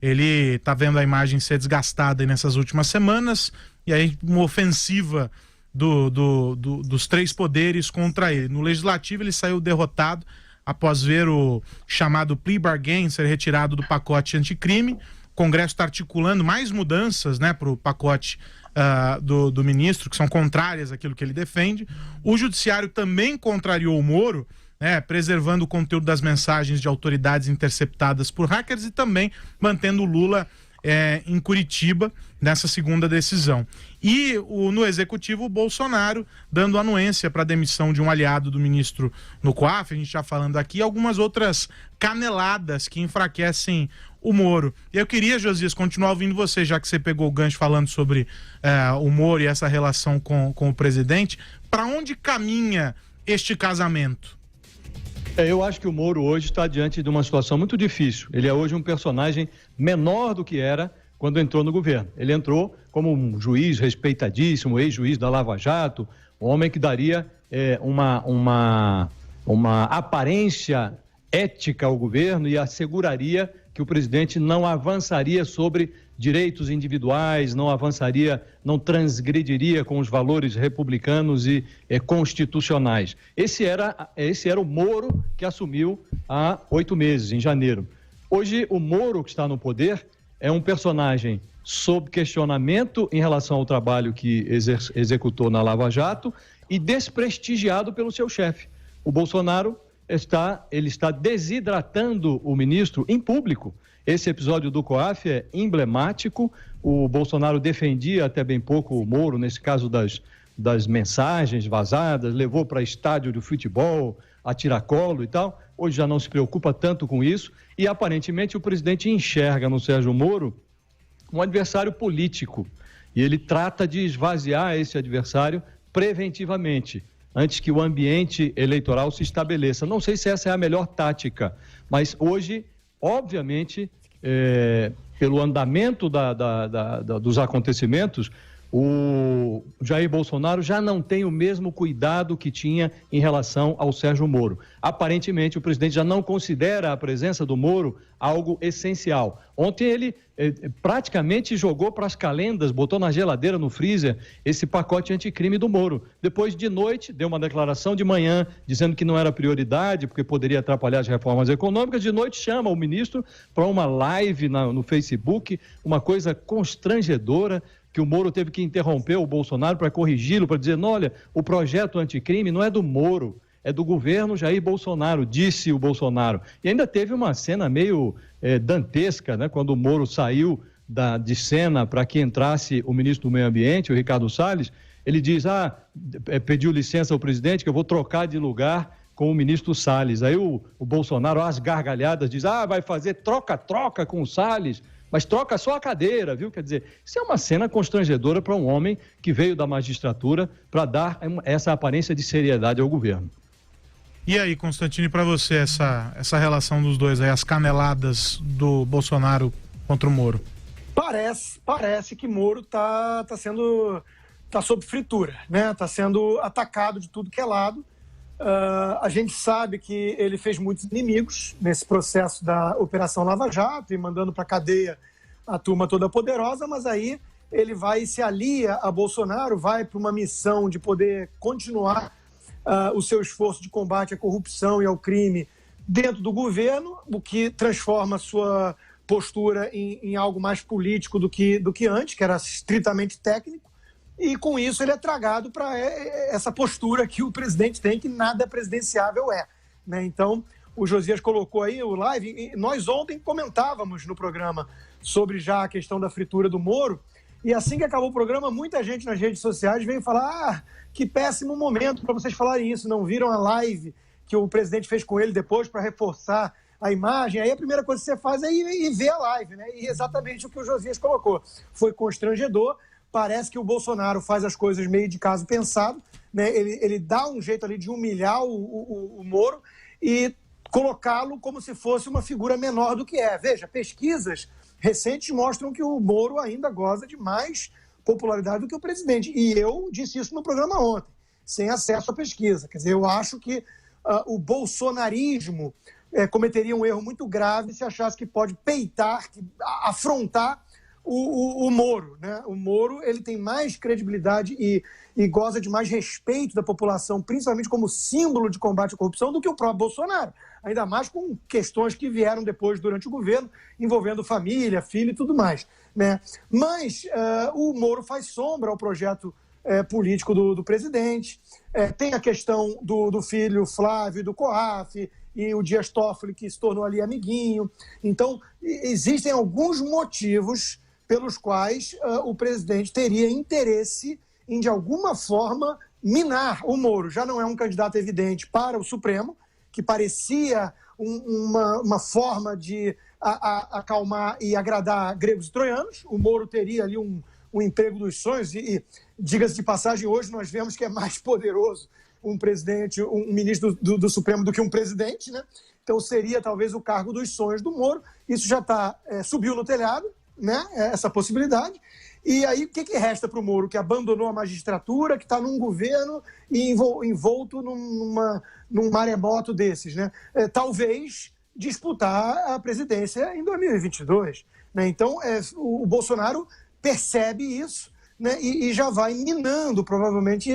Ele está vendo a imagem ser desgastada aí nessas últimas semanas, e aí uma ofensiva dos três poderes contra ele. No Legislativo ele saiu derrotado após ver o chamado plea bargain ser retirado do pacote anticrime. O Congresso está articulando mais mudanças, né, para o pacote do ministro, que são contrárias àquilo que ele defende. O Judiciário também contrariou o Moro, preservando o conteúdo das mensagens de autoridades interceptadas por hackers e também mantendo o Lula em Curitiba nessa segunda decisão. E no Executivo, o Bolsonaro dando anuência para a demissão de um aliado do ministro no COAF, a gente já falando aqui, algumas outras caneladas que enfraquecem o Moro. E eu queria, Josias, continuar ouvindo você, já que você pegou o gancho falando sobre o Moro e essa relação com o presidente. Para onde caminha este casamento? Eu acho que o Moro hoje está diante de uma situação muito difícil. Ele é hoje um personagem menor do que era quando entrou no governo. Ele entrou como um juiz respeitadíssimo, ex-juiz da Lava Jato, um homem que daria uma aparência ética ao governo e asseguraria que o presidente não avançaria sobre direitos individuais, não transgrediria com os valores republicanos e constitucionais. Esse era o Moro que assumiu há 8 meses, em janeiro. Hoje, o Moro que está no poder é um personagem sob questionamento em relação ao trabalho que executou na Lava Jato e desprestigiado pelo seu chefe. O Bolsonaro está desidratando o ministro em público. Esse episódio do COAF é emblemático. O Bolsonaro defendia até bem pouco o Moro, nesse caso das mensagens vazadas, levou para estádio de futebol, a tiracolo e tal. Hoje já não se preocupa tanto com isso e aparentemente o presidente enxerga no Sérgio Moro um adversário político e ele trata de esvaziar esse adversário preventivamente, antes que o ambiente eleitoral se estabeleça. Não sei se essa é a melhor tática, mas hoje, obviamente, pelo andamento dos acontecimentos, o Jair Bolsonaro já não tem o mesmo cuidado que tinha em relação ao Sérgio Moro. Aparentemente, o presidente já não considera a presença do Moro algo essencial. Ontem ele praticamente jogou para as calendas, botou na geladeira, no freezer, esse pacote anticrime do Moro. Depois, de noite, deu uma declaração de manhã dizendo que não era prioridade, porque poderia atrapalhar as reformas econômicas. De noite, chama o ministro para uma live no Facebook, uma coisa constrangedora, que o Moro teve que interromper o Bolsonaro para corrigi-lo, para dizer, não, olha, o projeto anticrime não é do Moro, é do governo Jair Bolsonaro, disse o Bolsonaro. E ainda teve uma cena meio dantesca, né, quando o Moro saiu de cena para que entrasse o ministro do Meio Ambiente, o Ricardo Salles. Ele diz, pediu licença ao presidente que eu vou trocar de lugar com o ministro Salles. Aí o Bolsonaro, às gargalhadas, diz, vai fazer troca-troca com o Salles, mas troca só a cadeira, viu? Quer dizer, isso é uma cena constrangedora para um homem que veio da magistratura para dar essa aparência de seriedade ao governo. E aí, Constantino, para você, essa relação dos dois aí, as caneladas do Bolsonaro contra o Moro? Parece que Moro tá sob fritura, né? Tá sendo atacado de tudo que é lado. A gente sabe que ele fez muitos inimigos nesse processo da Operação Lava Jato e mandando para a cadeia a turma toda poderosa, mas aí ele se alia a Bolsonaro, vai para uma missão de poder continuar o seu esforço de combate à corrupção e ao crime dentro do governo, o que transforma a sua postura em algo mais político do que antes, que era estritamente técnico. E com isso ele é tragado para essa postura que o presidente tem, que nada presidenciável né? Então, o Josias colocou aí o live, e nós ontem comentávamos no programa sobre já a questão da fritura do Moro, e assim que acabou o programa, muita gente nas redes sociais veio falar, que péssimo momento para vocês falarem isso, não viram a live que o presidente fez com ele depois para reforçar a imagem? Aí a primeira coisa que você faz é ir ver a live, né? E exatamente o que o Josias colocou, foi constrangedor. Parece que o Bolsonaro faz as coisas meio de caso pensado, né? Ele dá um jeito ali de humilhar o Moro e colocá-lo como se fosse uma figura menor do que é. Veja, pesquisas recentes mostram que o Moro ainda goza de mais popularidade do que o presidente. E eu disse isso no programa ontem, sem acesso à pesquisa. Quer dizer, eu acho que o bolsonarismo cometeria um erro muito grave se achasse que pode peitar, afrontar o Moro, né? O Moro, ele tem mais credibilidade e goza de mais respeito da população, principalmente como símbolo de combate à corrupção, do que o próprio Bolsonaro. Ainda mais com questões que vieram depois durante o governo, envolvendo família, filho e tudo mais, né? Mas o Moro faz sombra ao projeto político do presidente. Tem a questão do filho Flávio, do COAF, e o Dias Toffoli, que se tornou ali amiguinho. Então, existem alguns motivos pelos quais o presidente teria interesse em, de alguma forma, minar o Moro. Já não é um candidato evidente para o Supremo, que parecia uma forma de acalmar e agradar gregos e troianos. O Moro teria ali um emprego dos sonhos e diga-se de passagem, hoje nós vemos que é mais poderoso um presidente, um ministro do Supremo do que um presidente, né? Então seria talvez o cargo dos sonhos do Moro. Isso já subiu no telhado, né? Essa possibilidade. E aí o que resta para o Moro, que abandonou a magistratura, que está num governo e envolto num maremoto desses, né? Talvez disputar a presidência em 2022, né? Então o Bolsonaro percebe isso, né, e já vai minando, provavelmente,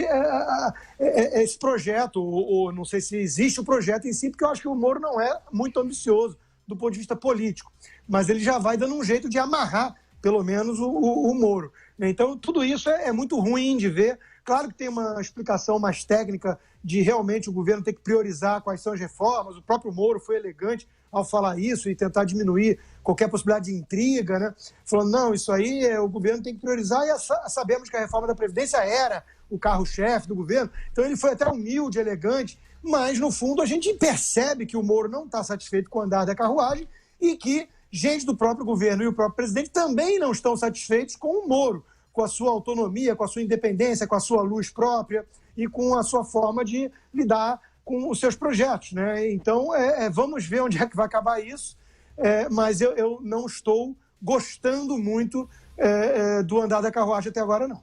esse projeto, ou não sei se existe o projeto em si, porque eu acho que o Moro não é muito ambicioso do ponto de vista político, mas ele já vai dando um jeito de amarrar, pelo menos, o Moro. Então, tudo isso é muito ruim de ver. Claro que tem uma explicação mais técnica de realmente o governo ter que priorizar quais são as reformas. O próprio Moro foi elegante ao falar isso e tentar diminuir qualquer possibilidade de intriga, né? Falando, não, isso aí o governo tem que priorizar, e sabemos que a reforma da Previdência era o carro-chefe do governo. Então ele foi até humilde, elegante, mas no fundo a gente percebe que o Moro não está satisfeito com o andar da carruagem e que gente do próprio governo e o próprio presidente também não estão satisfeitos com o Moro, com a sua autonomia, com a sua independência, com a sua luz própria e com a sua forma de lidar com os seus projetos, né? Então, vamos ver onde é que vai acabar isso, mas eu não estou gostando muito do andar da carruagem até agora, não.